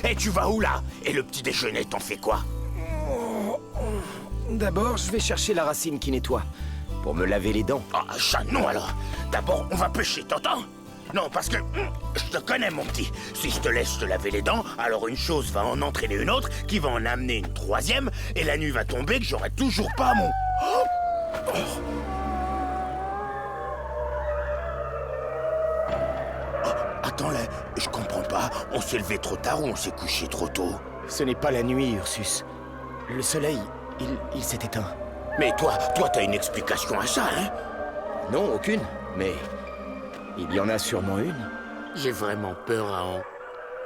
Et tu vas où là? Et le petit déjeuner, t'en fais quoi? D'abord, je vais chercher la racine qui nettoie. Pour me laver les dents. Ah, ça non alors. D'abord, on va pêcher, t'entends? Non, parce que je te connais, mon petit. Si je te laisse te laver les dents, alors une chose va en entraîner une autre, qui va en amener une troisième, et la nuit va tomber que j'aurai toujours pas mon... Attends là, je comprends pas. On s'est levé trop tard ou on s'est couché trop tôt? Ce n'est pas la nuit, Ursus. Le soleil, il s'est éteint. Mais toi, t'as une explication à ça, hein? Non, aucune. Mais il y en a sûrement une. J'ai vraiment peur, Raon.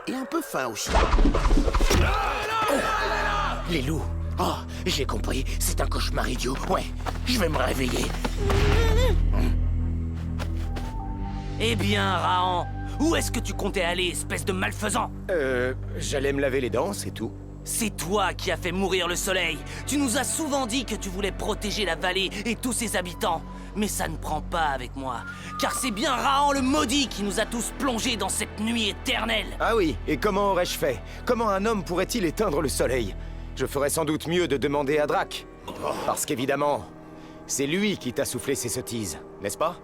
Et un peu faim aussi. Les loups. Oh, j'ai compris. C'est un cauchemar idiot. Ouais, je vais me réveiller. Eh bien, Raon, où est-ce que tu comptais aller, espèce de malfaisant? J'allais me laver les dents, c'est tout. C'est toi qui as fait mourir le soleil. Tu nous as souvent dit que tu voulais protéger la vallée et tous ses habitants. Mais ça ne prend pas avec moi. Car c'est bien Raon le maudit qui nous a tous plongés dans cette nuit éternelle. Ah oui, et comment aurais-je fait? Comment un homme pourrait-il éteindre le soleil? Je ferais sans doute mieux de demander à Drac. Parce qu'évidemment, c'est lui qui t'a soufflé ces sottises, n'est-ce pas?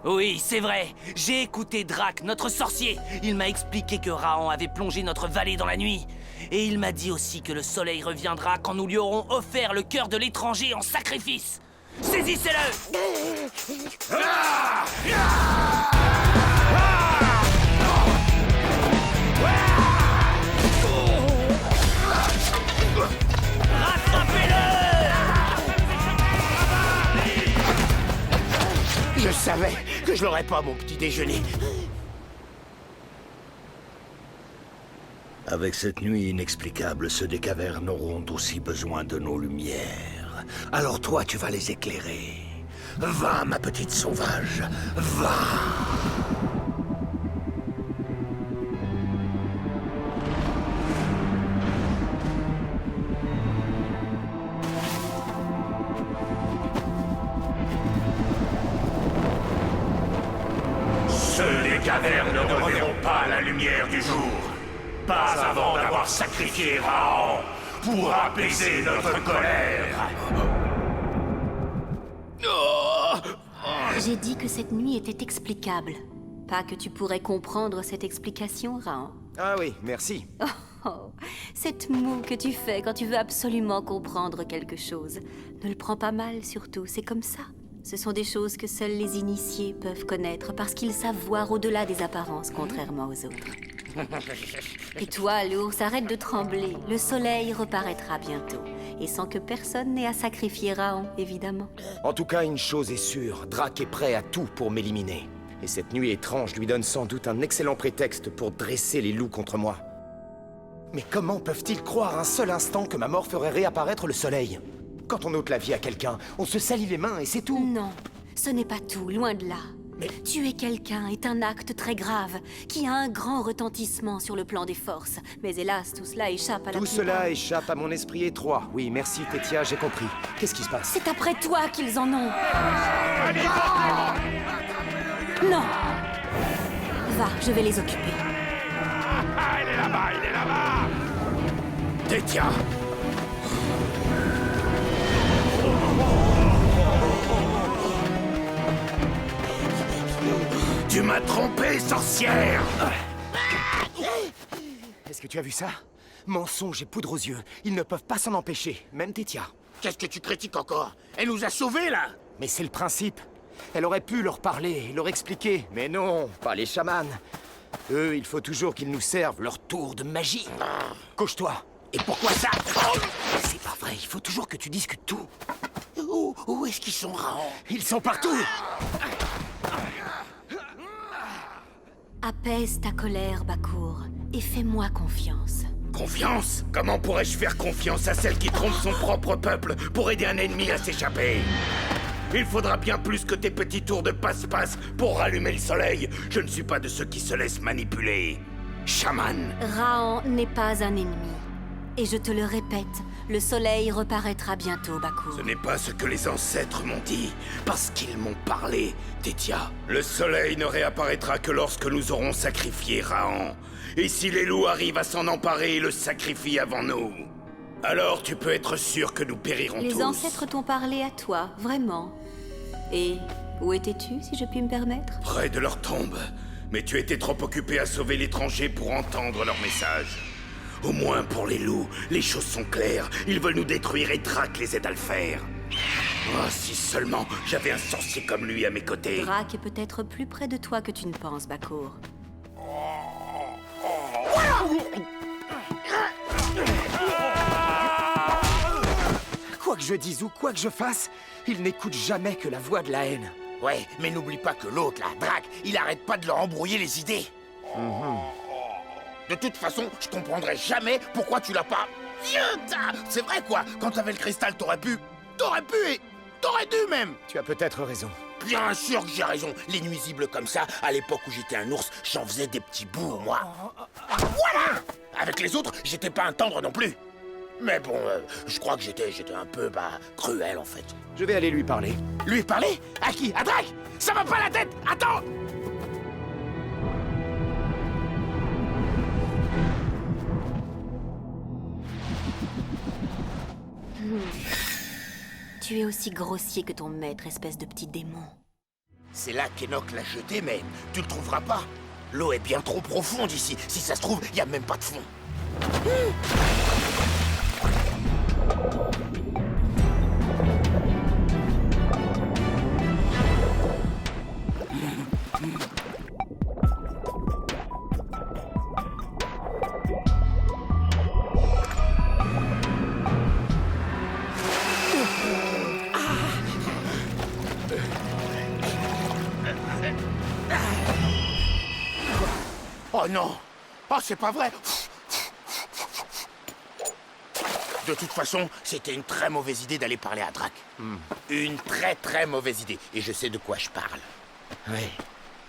Oui, c'est vrai. J'ai écouté Drac, notre sorcier. Il m'a expliqué que Raon avait plongé notre vallée dans la nuit. Et il m'a dit aussi que le soleil reviendra quand nous lui aurons offert le cœur de l'étranger en sacrifice. Saisissez-le! Je savais que je l'aurais pas, mon petit déjeuner. Avec cette nuit inexplicable, ceux des cavernes auront aussi besoin de nos lumières. Alors toi, tu vas les éclairer. Va, ma petite sauvage, va! Ceux des cavernes ne reverront pas la lumière du jour. Pas avant d'avoir sacrifié Raon pour apaiser notre colère. J'ai dit que cette nuit était explicable. Pas que tu pourrais comprendre cette explication, Raon. Ah oui, merci. Oh, cette moue que tu fais quand tu veux absolument comprendre quelque chose. Ne le prends pas mal, surtout, c'est comme ça. Ce sont des choses que seuls les initiés peuvent connaître parce qu'ils savent voir au-delà des apparences, contrairement aux autres. Et toi, l'ours, arrête de trembler. Le soleil reparaîtra bientôt. Et sans que personne n'ait à sacrifier Raon, évidemment. En tout cas, une chose est sûre, Drac est prêt à tout pour m'éliminer. Et cette nuit étrange lui donne sans doute un excellent prétexte pour dresser les loups contre moi. Mais comment peuvent-ils croire un seul instant que ma mort ferait réapparaître le soleil? Quand on ôte la vie à quelqu'un, on se salit les mains et c'est tout. Non, ce n'est pas tout, loin de là. Mais... Tuer quelqu'un est un acte très grave, qui a un grand retentissement sur le plan des forces. Mais hélas, tout cela échappe à la Tout plupart. cela échappe à mon esprit étroit. Oui, merci Tétia, j'ai compris. Qu'est-ce qui se passe? C'est après toi qu'ils en ont. Non. Va, je vais les occuper. Il est là-bas! Tétia! Tu m'as trompé, sorcière! Est-ce que tu as vu ça? Mensonge et poudre aux yeux. Ils ne peuvent pas s'en empêcher, même Tétia. Qu'est-ce que tu critiques encore? Elle nous a sauvés, là! Mais c'est le principe. Elle aurait pu leur parler, leur expliquer. Mais non, pas les chamans. Eux, il faut toujours qu'ils nous servent leur tour de magie. Couche-toi. Et pourquoi ça? C'est pas vrai, il faut toujours que tu discutes tout. Où est-ce qu'ils sont, Raon? Ils sont partout. Apaise ta colère, Bakour, et fais-moi confiance. Confiance? Comment pourrais-je faire confiance à celle qui trompe son propre peuple pour aider un ennemi à s'échapper? Il faudra bien plus que tes petits tours de passe-passe pour rallumer le soleil. Je ne suis pas de ceux qui se laissent manipuler. Chaman! Raon n'est pas un ennemi. Et je te le répète, le soleil reparaîtra bientôt, Bakour. Ce n'est pas ce que les ancêtres m'ont dit, parce qu'ils m'ont parlé Tétia. Le soleil ne réapparaîtra que lorsque nous aurons sacrifié Rahan. Et si les loups arrivent à s'en emparer et le sacrifient avant nous, alors tu peux être sûr que nous périrons tous. Les ancêtres t'ont parlé à toi, vraiment. Et où étais-tu, si je puis me permettre? Près de leur tombe. Mais tu étais trop occupé à sauver l'étranger pour entendre leur message. Au moins pour les loups, les choses sont claires. Ils veulent nous détruire et Drac les aide à le faire. Oh, si seulement j'avais un sorcier comme lui à mes côtés. Drac est peut-être plus près de toi que tu ne penses, Bakor. Quoi que je dise ou quoi que je fasse, il n'écoute jamais que la voix de la haine. Ouais, mais n'oublie pas que l'autre, là, Drac, il arrête pas de leur embrouiller les idées. De toute façon, je comprendrai jamais pourquoi tu l'as pas... C'est vrai, quoi. Quand t'avais le cristal, t'aurais pu et... T'aurais dû, même. Tu as peut-être raison. Bien sûr que j'ai raison. Les nuisibles comme ça, à l'époque où j'étais un ours, j'en faisais des petits bouts, moi. Voilà. Avec les autres, j'étais pas un tendre non plus. Mais bon, je crois que j'étais un peu, cruel, en fait. Je vais aller lui parler. Lui parler? À qui? À Drac? Ça va pas la tête! Attends! Tu es aussi grossier que ton maître, espèce de petit démon. C'est là qu'Enoch l'a jeté, mais tu le trouveras pas. L'eau est bien trop profonde ici. Si ça se trouve, y a même pas de fond. Oh non! Oh, c'est pas vrai! De toute façon, c'était une très mauvaise idée d'aller parler à Drac. Une très très mauvaise idée. Et je sais de quoi je parle. Ouais.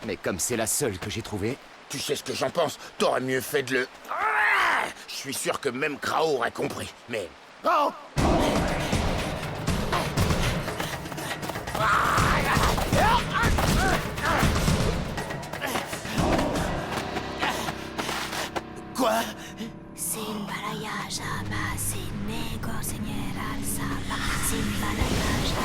Mais comme c'est la seule que j'ai trouvée... Tu sais ce que j'en pense? T'aurais mieux fait de le... Ah, je suis sûr que même Krao aurait compris. Mais... Oh! Quoi? Simbalaya Shama, Sinego Seigneur Al-Saba, Simbalaya Shama.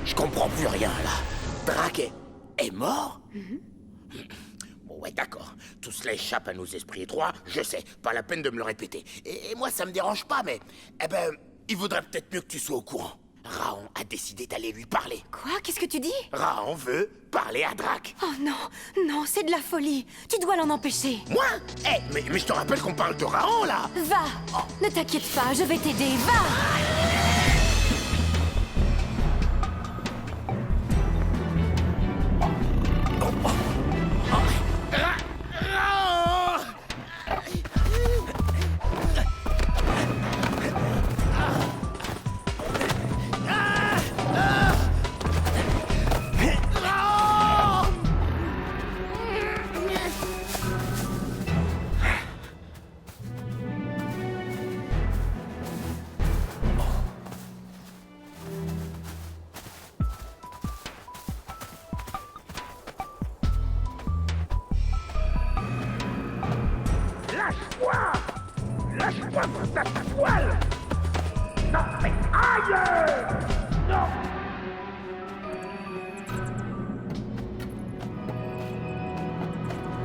Je comprends plus rien, là. Drac est mort? Bon, ouais, d'accord. Tout cela échappe à nos esprits étroits, je sais. Pas la peine de me le répéter. Et moi, ça me dérange pas, mais... Eh ben, il vaudrait peut-être mieux que tu sois au courant. Rahan a décidé d'aller lui parler. Quoi? Qu'est-ce que tu dis? Rahan veut parler à Drac. Oh non, non, c'est de la folie. Tu dois l'en empêcher. Moi? Eh, mais je te rappelle qu'on parle de Rahan, là. Va! Ne t'inquiète pas, je vais t'aider. Va! Lâche-moi pour ta toile! Non, mais aïe! Non!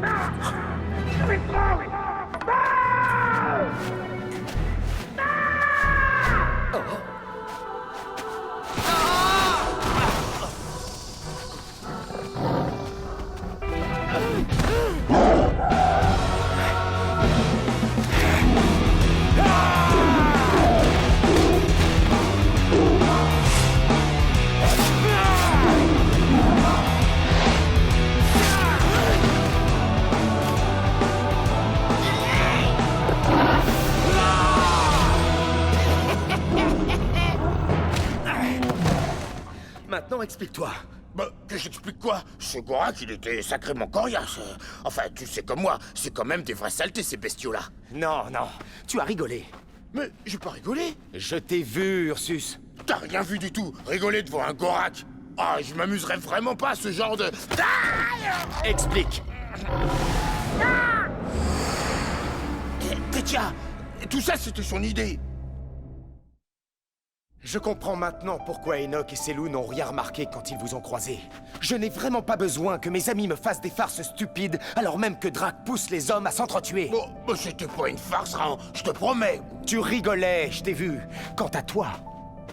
Non! Mais trop! Maintenant, explique-toi. Bah, Que j'explique quoi? Ce Gorak, il était sacrément coriace. Enfin, tu sais comme moi, c'est quand même des vraies saletés, ces bestiaux-là. Non, non, tu as rigolé. Mais j'ai pas rigolé. Je t'ai vu, Ursus. T'as rien vu du tout. Rigoler devant un Gorak. Ah, je m'amuserais vraiment pas à ce genre de... Explique. Tétia, tout ça, c'était son idée. Je comprends maintenant pourquoi Enoch et ses loups n'ont rien remarqué quand ils vous ont croisé. Je n'ai vraiment pas besoin que mes amis me fassent des farces stupides, alors même que Drac pousse les hommes à s'entretuer. Bon, bah, c'était pas une farce, Raon, je te promets. Tu rigolais, je t'ai vu. Quant à toi...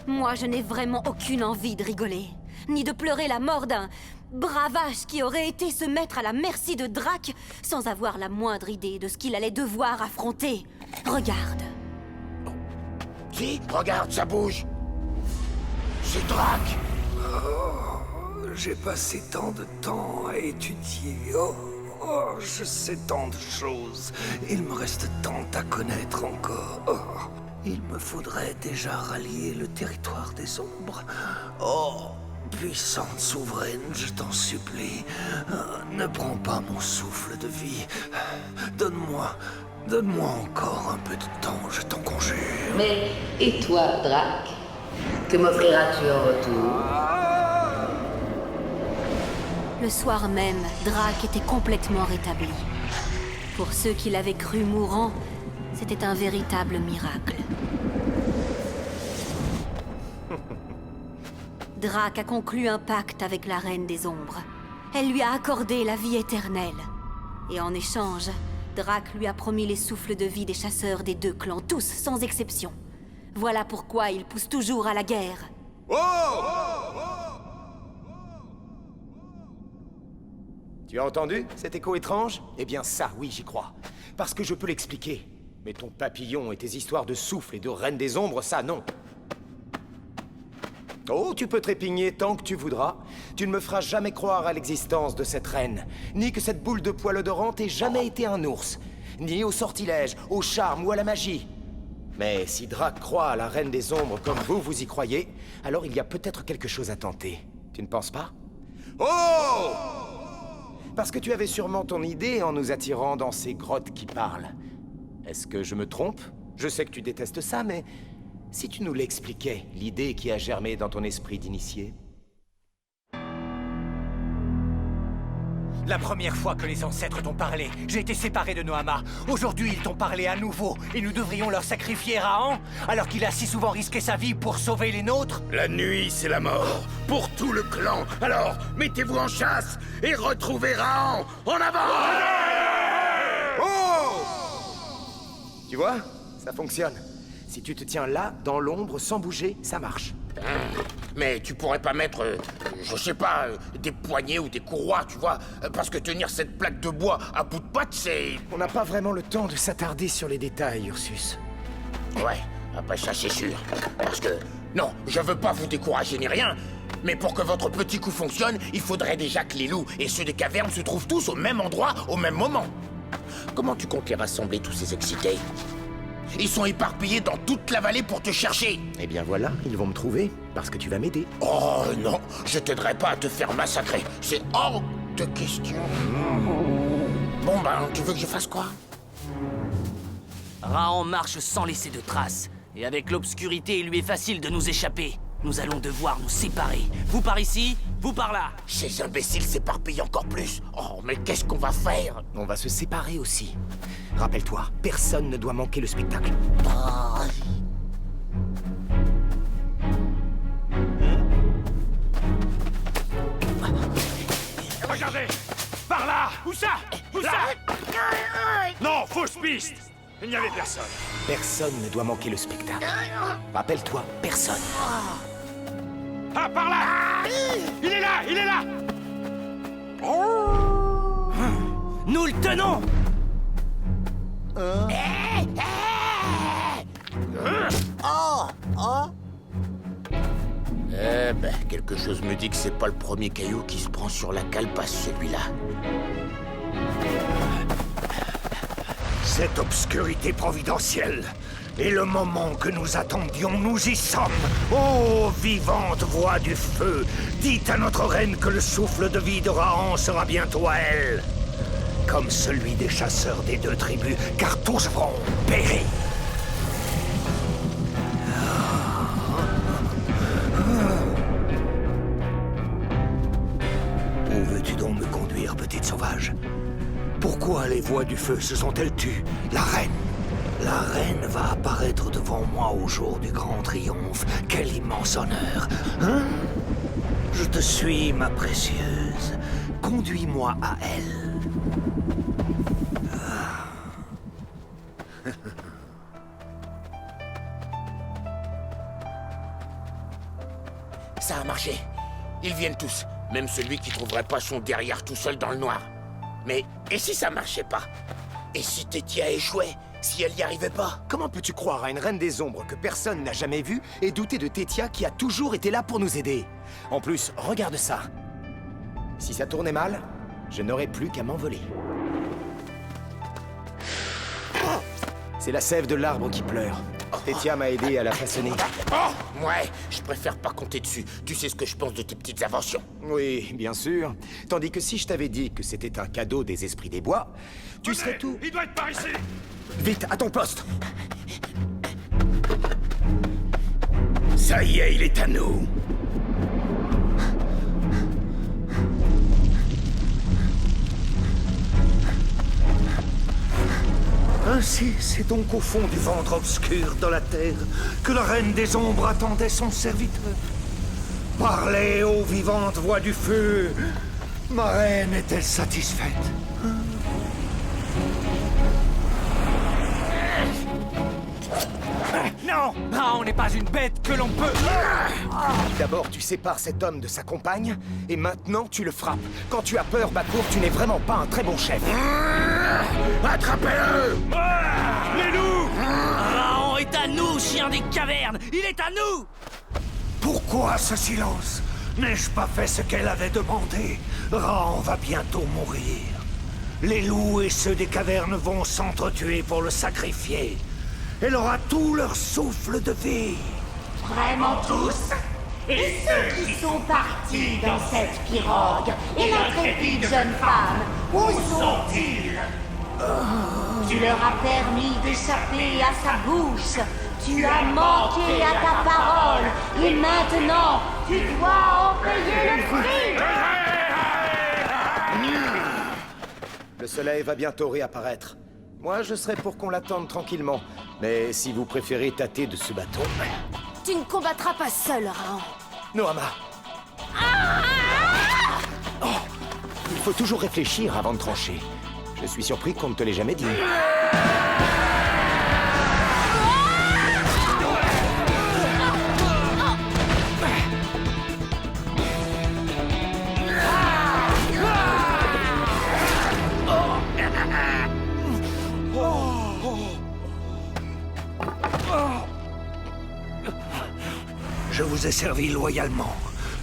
Moi, je n'ai vraiment aucune envie de rigoler, ni de pleurer la mort d'un bravache qui aurait été se mettre à la merci de Drac sans avoir la moindre idée de ce qu'il allait devoir affronter. Regarde. Si, regarde, ça bouge. C'est Drac. J'ai passé tant de temps à étudier. Je sais tant de choses. Il me reste tant à connaître encore. Il me faudrait déjà rallier le territoire des ombres. Oh, puissante souveraine, je t'en supplie. Ne prends pas mon souffle de vie. Donne-moi encore un peu de temps, je t'en conjure. Mais, et toi, Drac? Que m'offriras-tu en retour? Le soir même, Drac était complètement rétabli. Pour ceux qui l'avaient cru mourant, c'était un véritable miracle. Drac a conclu un pacte avec la Reine des Ombres. Elle lui a accordé la vie éternelle. Et en échange, Drac lui a promis les souffles de vie des chasseurs des deux clans, tous sans exception. Voilà pourquoi il pousse toujours à la guerre. Tu as entendu cet écho étrange? Eh bien ça, oui, j'y crois. Parce que je peux l'expliquer. Mais ton papillon et tes histoires de souffle et de reine des ombres, ça, non. Oh, tu peux trépigner tant que tu voudras. Tu ne me feras jamais croire à l'existence de cette reine. Ni que cette boule de poil odorante ait jamais été un ours. Ni au sortilège, au charme ou à la magie. Mais si Drac croit à la reine des ombres comme vous y croyez, alors il y a peut-être quelque chose à tenter. Tu ne penses pas? Oh! Parce que tu avais sûrement ton idée en nous attirant dans ces grottes qui parlent. Est-ce que je me trompe? Je sais que tu détestes ça, mais... si tu nous l'expliquais, l'idée qui a germé dans ton esprit d'initié? La première fois que les ancêtres t'ont parlé, j'ai été séparé de Nohama. Aujourd'hui, ils t'ont parlé à nouveau, et nous devrions leur sacrifier Rahan, alors qu'il a si souvent risqué sa vie pour sauver les nôtres. La nuit, c'est la mort, pour tout le clan. Alors, mettez-vous en chasse, et retrouvez Rahan. En avant! Oh! Tu vois? Ça fonctionne. Si tu te tiens là, dans l'ombre, sans bouger, ça marche. Mais tu pourrais pas mettre, je sais pas, des poignées ou des courroies, tu vois? Parce que tenir cette plaque de bois à bout de patte, c'est... On n'a pas vraiment le temps de s'attarder sur les détails, Ursus. Ouais, après ça c'est sûr. Parce que, non, je veux pas vous décourager ni rien, mais pour que votre petit coup fonctionne, il faudrait déjà que les loups et ceux des cavernes se trouvent tous au même endroit, au même moment. Comment tu comptes les rassembler, tous ces excités? Ils sont éparpillés dans toute la vallée pour te chercher. Eh bien voilà, ils vont me trouver, parce que tu vas m'aider. Oh non, je t'aiderai pas à te faire massacrer. C'est hors de question. Bon ben, tu veux que je fasse quoi? Rahan marche sans laisser de traces. Et avec l'obscurité, il lui est facile de nous échapper. Nous allons devoir nous séparer. Vous par ici, vous par là. Ces imbéciles s'éparpillent encore plus. Oh, mais qu'est-ce qu'on va faire? On va se séparer aussi. Rappelle-toi, personne ne doit manquer le spectacle. Regardez! Par là! Où ça? Où ça? Non, fausse piste! Il n'y avait personne. Personne ne doit manquer le spectacle. Rappelle-toi, personne. Ah, par là! Il est là! Il est là! Nous le tenons! Eh ben, quelque chose me dit que c'est pas le premier caillou qui se prend sur la calebasse, celui-là. Cette obscurité providentielle Et le moment que nous attendions, nous y sommes. Ô vivante voix du feu, dites à notre reine que le souffle de vie de Rahan sera bientôt à elle. Comme celui des chasseurs des 2 tribus, car tous vont périr. Où veux-tu donc me conduire, petite sauvage? Pourquoi les voix du feu se sont-elles tues? La reine va apparaître devant moi au jour du grand triomphe. Quel immense honneur, hein? Je te suis, ma précieuse. Conduis-moi à elle. Ça a marché. Ils viennent tous. Même celui qui trouverait pas son derrière tout seul dans le noir. Mais, et si ça marchait pas? Et si Tétia échouait? Si elle y arrivait pas? Comment peux-tu croire à une reine des ombres que personne n'a jamais vue et douter de Tétia qui a toujours été là pour nous aider? En plus, regarde ça. Si ça tournait mal, je n'aurais plus qu'à m'envoler. C'est la sève de l'arbre qui pleure. Tétia m'a aidé à la façonner. Oh, ouais, je préfère pas compter dessus. Tu sais ce que je pense de tes petites inventions. Oui, bien sûr. Tandis que si je t'avais dit que c'était un cadeau des esprits des bois, tu serais tout... Il doit être par ici! Vite, à ton poste! Ça y est, il est à nous! Ainsi, c'est donc au fond du ventre obscur de la terre que la reine des ombres attendait son serviteur. Parlez, ô vivante voix du feu! Ma reine est-elle satisfaite? Non! Rahan n'est pas une bête que l'on peut... D'abord, tu sépares cet homme de sa compagne, et maintenant, tu le frappes. Quand tu as peur, Bakour, tu n'es vraiment pas un très bon chef. Attrapez-le! Les loups! Rahan est à nous, chien des cavernes! Il est à nous! Pourquoi ce silence? N'ai-je pas fait ce qu'elle avait demandé? Rahan va bientôt mourir. Les loups et ceux des cavernes vont s'entretuer pour le sacrifier. Elle aura tout leur souffle de vie. Vraiment tous? Et ceux qui sont partis dans cette pirogue? Et l'intrépide jeune femme? Où sont-ils? Tu leur as permis d'échapper à sa bouche. Tu as manqué à ta parole. Et maintenant, tu dois en payer le prix. Le soleil va bientôt réapparaître. Moi, je serais pour qu'on l'attende tranquillement. Mais si vous préférez tâter de ce bâton... Tu ne combattras pas seul, Rahan. Noama. Oh, il faut toujours réfléchir avant de trancher. Je suis surpris qu'on ne te l'ait jamais dit. Je vous ai servi loyalement.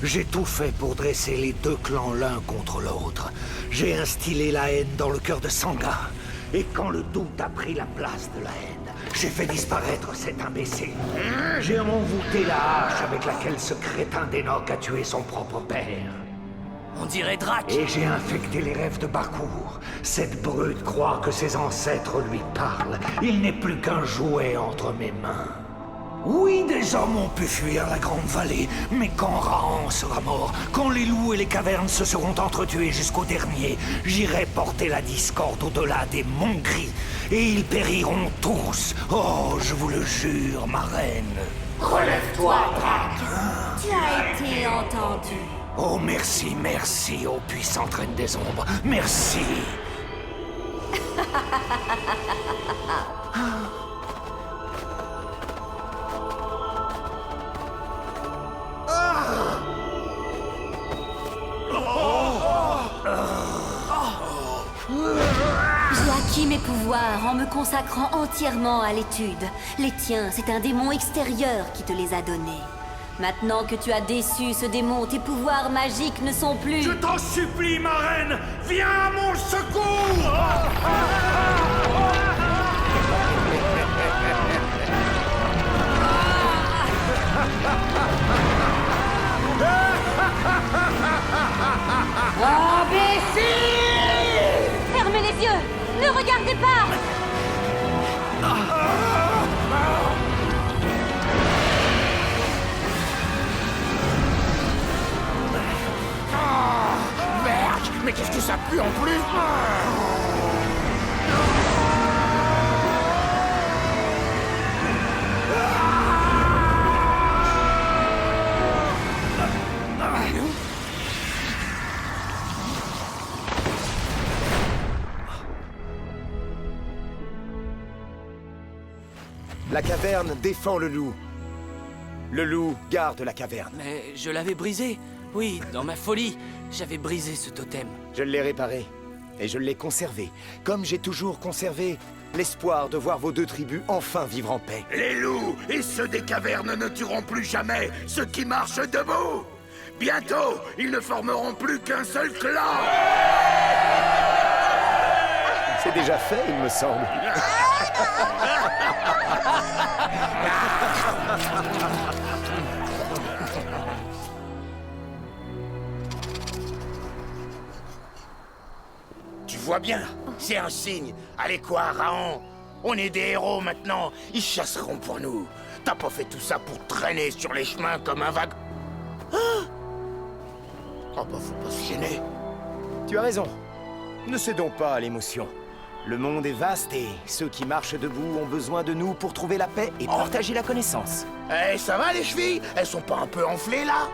J'ai tout fait pour dresser les 2 clans l'un contre l'autre. J'ai instillé la haine dans le cœur de Sangha. Et quand le doute a pris la place de la haine, j'ai fait disparaître cet imbécile. J'ai envoûté la hache avec laquelle ce crétin d'Enoch a tué son propre père. On dirait Drac. Et j'ai infecté les rêves de Bakour. Cette brute croit que ses ancêtres lui parlent. Il n'est plus qu'un jouet entre mes mains. Oui, des hommes ont pu fuir la Grande Vallée, mais quand Rahan sera mort, quand les loups et les cavernes se seront entretués jusqu'au dernier, j'irai porter la discorde au-delà des monts gris, et ils périront tous. Oh, je vous le jure, ma reine. Relève-toi, Drac. Tu as été entendu. Oh, merci, merci, ô puissante reine des ombres. Merci. J'ai acquis mes pouvoirs en me consacrant entièrement à l'étude. Les tiens, c'est un démon extérieur qui te les a donnés. Maintenant que tu as déçu ce démon, tes pouvoirs magiques ne sont plus... Je t'en supplie, ma reine, viens à mon secours! Imbécile! Fermez les yeux! Ne regardez pas! Merde! Mais qu'est-ce que ça pue en plus? La caverne défend le loup. Le loup garde la caverne. Mais je l'avais brisé. Oui, dans ma folie, j'avais brisé ce totem. Je l'ai réparé. Et je l'ai conservé. Comme j'ai toujours conservé l'espoir de voir vos deux tribus enfin vivre en paix. Les loups et ceux des cavernes ne tueront plus jamais ceux qui marchent debout. Bientôt, ils ne formeront plus qu'un seul clan. C'est déjà fait, il me semble. Tu vois bien, c'est un signe. Allez quoi, Raon? On est des héros maintenant. Ils chasseront pour nous. T'as pas fait tout ça pour traîner sur les chemins comme un vague... Hein? Oh bah faut pas se gêner. Tu as raison. Ne cédons pas à l'émotion. Le monde est vaste et ceux qui marchent debout ont besoin de nous pour trouver la paix et partager la connaissance. Eh, ça va les chevilles? Elles sont pas un peu enflées là?